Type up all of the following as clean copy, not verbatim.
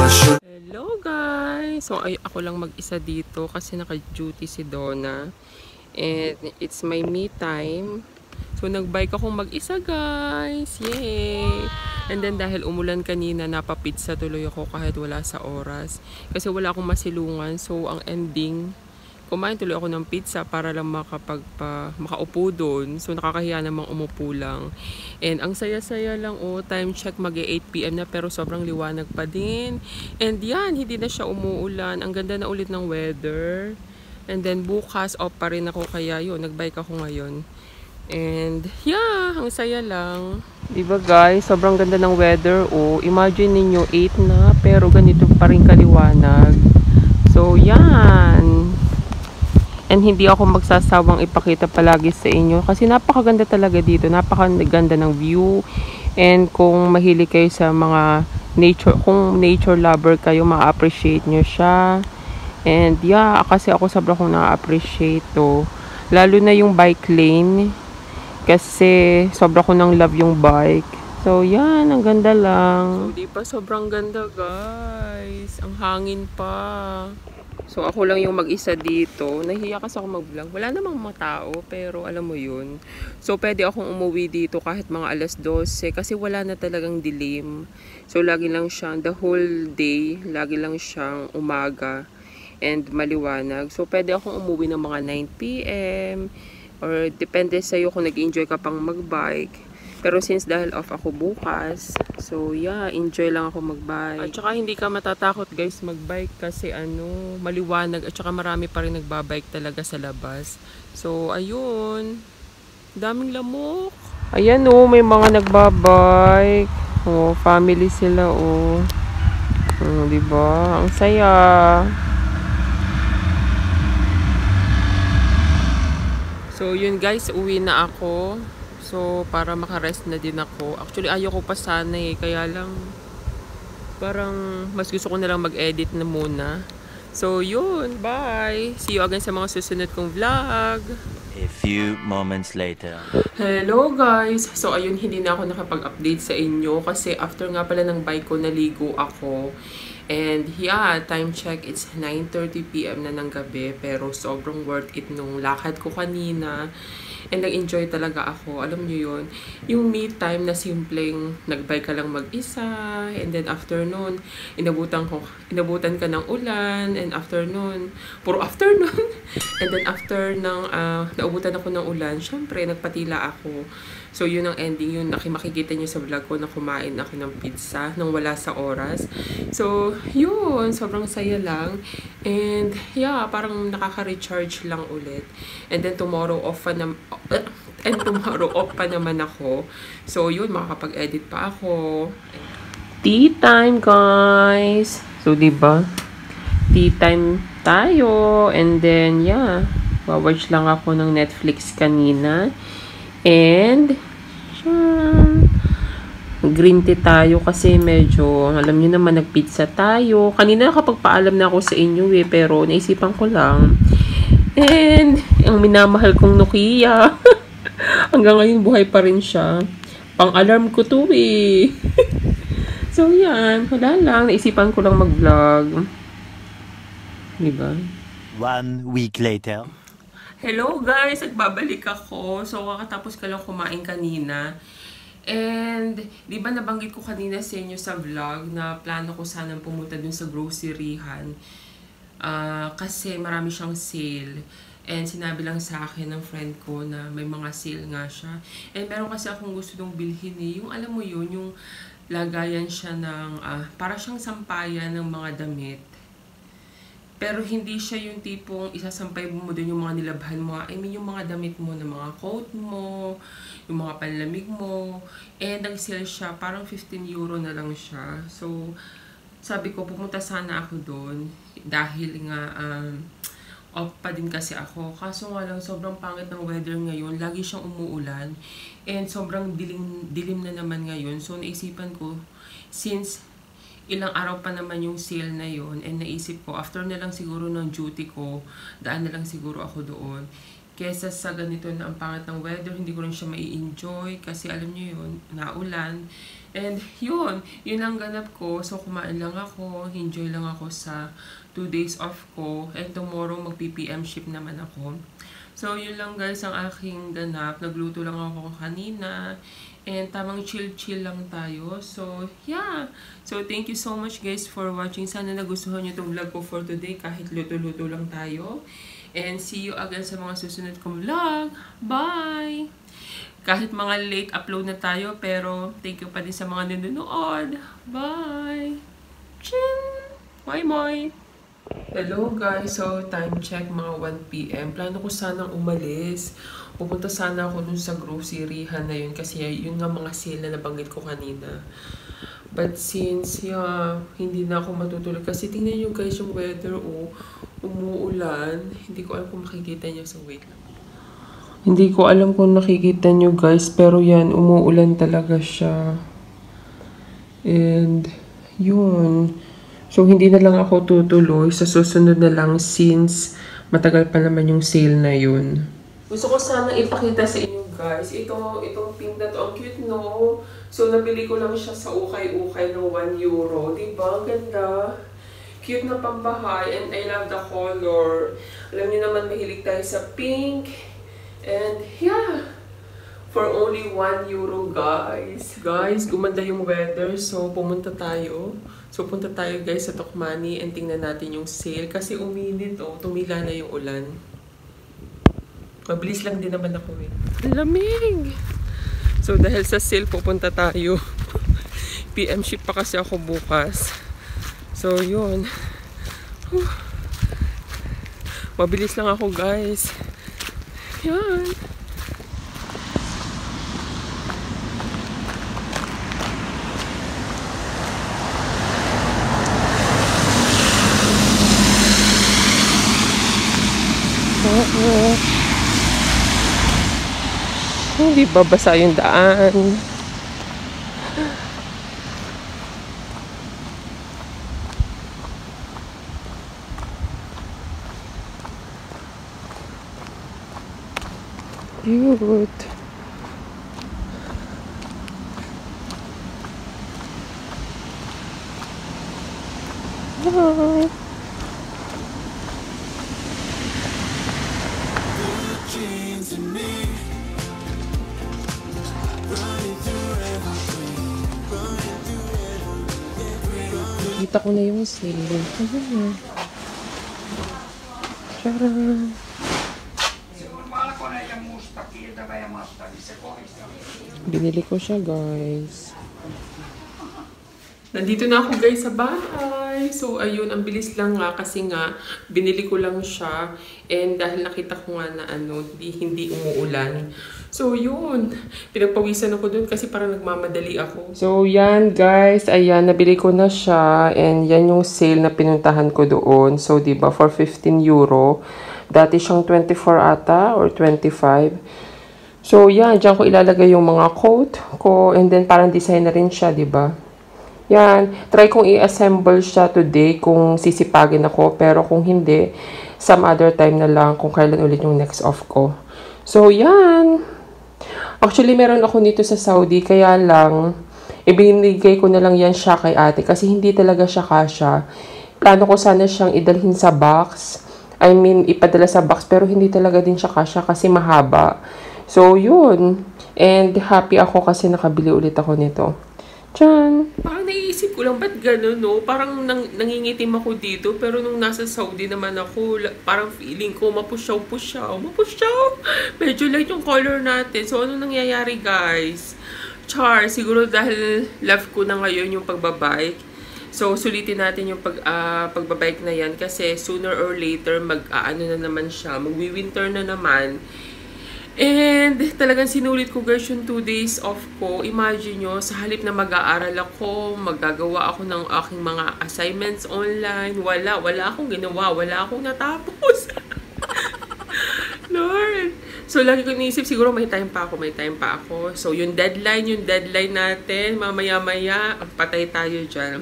Hello guys! So ako lang mag-isa dito kasi naka-duty si Donna. And it's my me time. So nag-bike akong mag-isa guys! Yay! And then dahil umulan kanina, napapizza tuloy ako kahit wala sa oras. Kasi wala akong masilungan. So ang ending, kumain tuloy ako ng pizza para lang makaupo doon. So nakakahiya namang umupo lang. And ang saya-saya lang, time check mag-8 PM na pero sobrang liwanag pa din. And yan, hindi na siya umuulan. Ang ganda na ulit ng weather. And then bukas off pa rin ako, kaya yun, nagbike ako ngayon. And yeah, ang saya lang. Diba guys, sobrang ganda ng weather. Imagine ninyo 8 na pero ganito pa rin kaliwanag. So yan. And hindi ako magsasawang ipakita palagi sa inyo kasi napakaganda talaga dito, napakaganda ng view. And kung mahilig kayo sa mga nature, kung nature lover kayo, ma-appreciate nyo siya. And yeah, kasi ako sobrang kong na-appreciate to. Lalo na yung bike lane kasi sobrang ko nang love yung bike. So yan, ang ganda lang. So di pa sobrang ganda guys, ang hangin pa. So, ako lang yung mag-isa dito. Nahiya kasi ako mag-vlog. Wala namang mga tao, pero alam mo yun. So, pwede akong umuwi dito kahit mga alas 12 kasi wala na talagang dilim. So, lagi lang siyang, the whole day, lagi lang siyang umaga and maliwanag. So, pwede akong umuwi ng mga 9 PM or depende sa'yo kung nag-enjoy ka pang mag-bike. Pero since dahil off ako bukas, so yeah, enjoy lang ako magbike. At saka hindi ka matatakot guys magbike kasi maliwanag at saka marami pa rin nagbabike talaga sa labas. So ayun, daming lamok. Ayan may mga nagbabike. Family sila diba? Ang saya. So yun guys, uwi na ako. So, para makarest na din ako. Actually, ayoko pa sana kaya lang, parang mas gusto ko na lang mag-edit na muna. So, yun. Bye! See you again sa mga susunod kong vlog. A few moments later. Hello guys! So, ayun, hindi na ako nakapag-update sa inyo kasi after nga pala ng bike ko, naligo ako. And yeah, time check, it's 9:30 PM na ng gabi. Pero sobrang worth it nung lakad ko kanina. And nag-enjoy talaga ako. Alam nyo yun, yung me time na simpleng nagbike ka lang mag-isa. And then after nun, inabutan ka ng ulan. And after nun, puro afternoon. And then after naubutan ako ng ulan, syempre nagpatila ako. So yun ang ending, yun makikita nyo sa vlog ko na kumain ako ng pizza nang wala sa oras. So yun, sobrang saya lang. And yeah, parang nakaka-recharge lang ulit. And then tomorrow off pa naman ako. So yun, makakapag-edit pa ako. Tea time guys. So diba, tea time tayo. And then yeah, watch lang ako ng Netflix kanina. And green tea tayo kasi medyo, alam niyo naman, nagpizza tayo. Kanina nakapagpaalam na ako sa inyo pero naisipan ko lang. And ang minamahal kong Nokia. Hanggang ngayon buhay pa rin siya. Pang-alarm ko to So yan, wala lang. Naisipan ko lang mag-vlog. Diba? 1 week later. Hello guys! Nagbabalik ako. So kakatapos ka lang kumain kanina. And, di ba nabanggit ko kanina sa inyo sa vlog na plano ko sanang pumunta dun sa groceryhan kasi marami siyang sale. And sinabi lang sa akin ng friend ko na may mga sale nga siya. And meron kasi akong gusto nung bilhin yung alam mo yun, yung lagayan siya ng, para siyang sampayan ng mga damit. Pero hindi siya yung tipong isasampay mo doon yung mga nilabhan mo. I mean, yung mga damit mo na mga coat mo, yung mga panlamig mo. And nag-sale siya, parang 15 euro na lang siya. So, sabi ko, pumunta sana ako doon. Dahil nga, off pa din kasi ako. Kaso nga lang, sobrang pangit ng weather ngayon. Lagi siyang umuulan. And sobrang dilim na naman ngayon. So, naisipan ko, since ilang araw pa naman yung sale na yon, and naisip ko, after na lang siguro ng duty ko, daan na lang siguro ako doon. Kesa sa ganito na ang pangit ng weather, hindi ko rin siya mai-enjoy kasi alam nyo yun, naulan. And yun ang ganap ko. So kumain lang ako, enjoy lang ako sa 2 days off ko. And tomorrow mag-PPM shift naman ako. So yun lang guys ang aking ganap. Nagluto lang ako kanina. And tamang chill-chill lang tayo. So yeah. So thank you so much guys for watching. Sana nagustuhan nyo itong vlog ko for today kahit luto-luto lang tayo. And see you again sa mga susunod kong vlog. Bye! Kahit mga late upload na tayo, pero thank you pa din sa mga nanonood. Bye! Chin! Bye, moy! Hello guys! So, time check mga 1 PM. Plano ko sanang umalis. Pupunta sana ako dun sa groceryhan na yun kasi yun nga mga sale na nabanggit ko kanina. But since hindi na ako matutulog kasi tingnan nyo guys yung weather umuulan. Hindi ko alam kung makikita nyo sa wait lang. Hindi ko alam kung nakikita nyo guys, pero yan, umuulan talaga siya. And, yun. So, hindi na lang ako tutuloy. Sa susunod na lang since matagal pa naman yung sale na yun. Gusto ko sana ipakita sa inyo guys. Itong pink na to, ang cute no? So, nabili ko lang siya sa ukay-ukay ng €1. Diba? Ang ganda. Cute na pambahay. And I love the color. Alam niyo naman, mahilig tayo sa pink. And yeah, for only €1 guys. Guys, gumanda yung weather. So, pumunta tayo. So, punta tayo guys sa Tokmani and tingnan natin yung sale. Kasi uminit tumila na yung ulan. Mabilis lang din naman ako eh. Lamig! So, dahil sa sale, pupunta tayo. PM shift pa kasi ako bukas. So, yun. Mabilis lang ako guys. Yan. Hindi babasa yung daan. Cute. Hi. Kita ko na yung sale. Charan. Binili ko siya guys. Nandito na ako guys sa bahay. So ayun, ang bilis lang nga kasi nga binili ko lang siya. And dahil nakita ko nga na hindi umuulan. So yun, pinagpawisan ako dun kasi parang nagmamadali ako. So yan guys, ayan, nabili ko na siya. And yan yung sale na pinuntahan ko doon. So diba, for €15. Dati siyang 24 ata or 25. So yan, dyan ko ilalagay yung mga coat ko. And then parang design na rin siya, diba? Yan, try kong i-assemble siya today kung sisipagin ako. Pero kung hindi, some other time na lang kung kailan ulit yung next off ko. So, yan. Actually, meron ako nito sa Saudi. Kaya lang, ibinigay ko na lang yan siya kay ate. Kasi hindi talaga siya kasya. Plano ko sana siyang idalhin sa box. I mean, ipadala sa box. Pero hindi talaga din siya kasya kasi mahaba. So, yun. And happy ako kasi nakabili ulit ako nito. Tiyan. Parang naiisip ko lang, ba't gano'n, no? Parang nangingitim ako dito, pero nung nasa Saudi naman ako, parang feeling ko mapusyaw. Medyo light yung color natin. So, ano nangyayari, guys? Char, siguro dahil love ko na ngayon yung pagbabike. So, sulitin natin yung pagbabike na yan kasi sooner or later, mag-aano na naman siya, magwi-winter na naman. And talagang sinulit ko guys yung 2 days off ko. Imagine nyo, sa halip na mag-aaral ako, magagawa ako ng aking mga assignments online. Wala akong ginawa. Wala akong natapos. Lord. So, lagi ko iniisip, siguro may time pa ako. So, yung deadline natin, mamaya-maya, patay tayo dyan.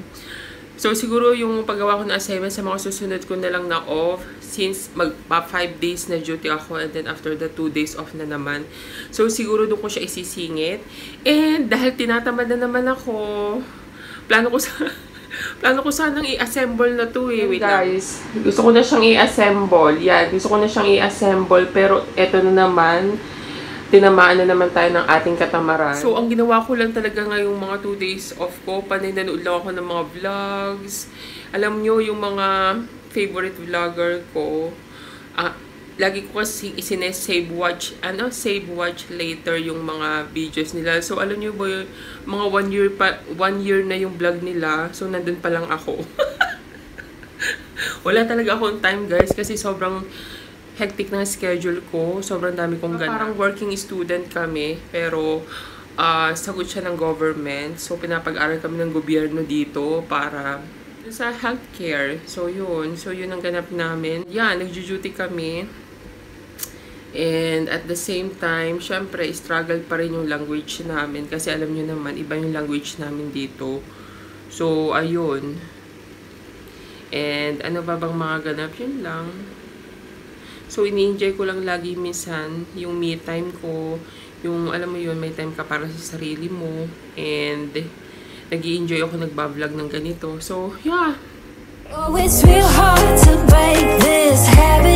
So, siguro yung paggawa ko ng assignment sa mga susunod ko na lang na off since magpa 5 days na duty ako and then after the 2 days off na naman. So, siguro doon ko siya isisingit. And dahil tinatamad na naman ako, plano ko sanang i-assemble na to eh. Wait guys, gusto ko na siyang i-assemble. Yan, gusto ko na siyang i-assemble pero eto na naman. Tinamaan na naman tayo ng ating katamaran. So, ang ginawa ko lang talaga ngayong mga 2 days off ko, panay nanood lang ako ng mga vlogs. Alam nyo, yung mga favorite vlogger ko, lagi ko kasi save watch later yung mga videos nila. So, alam nyo ba yung mga 1 year na yung vlog nila, so nandun pa lang ako. Wala talaga akong time guys, kasi sobrang hectic na schedule ko. Sobrang dami kong ganap. Parang working student kami, pero sagot siya ng government. So, pinapag-aral kami ng gobyerno dito para sa healthcare. So, yun. So, yun ang ganap namin. Yan, nag-duty kami. And at the same time, syempre, struggle pa rin yung language namin. Kasi alam nyo naman, iba yung language namin dito. So, ayun. And ano ba bang mga ganap? Yun lang. So, ini-enjoy ko lang lagi minsan yung me time ko. Yung, alam mo yun, may time ka para sa sarili mo. And, nag-i-enjoy ako nagbablog ng ganito. So, yeah. Oh, it's real hard to break this habit.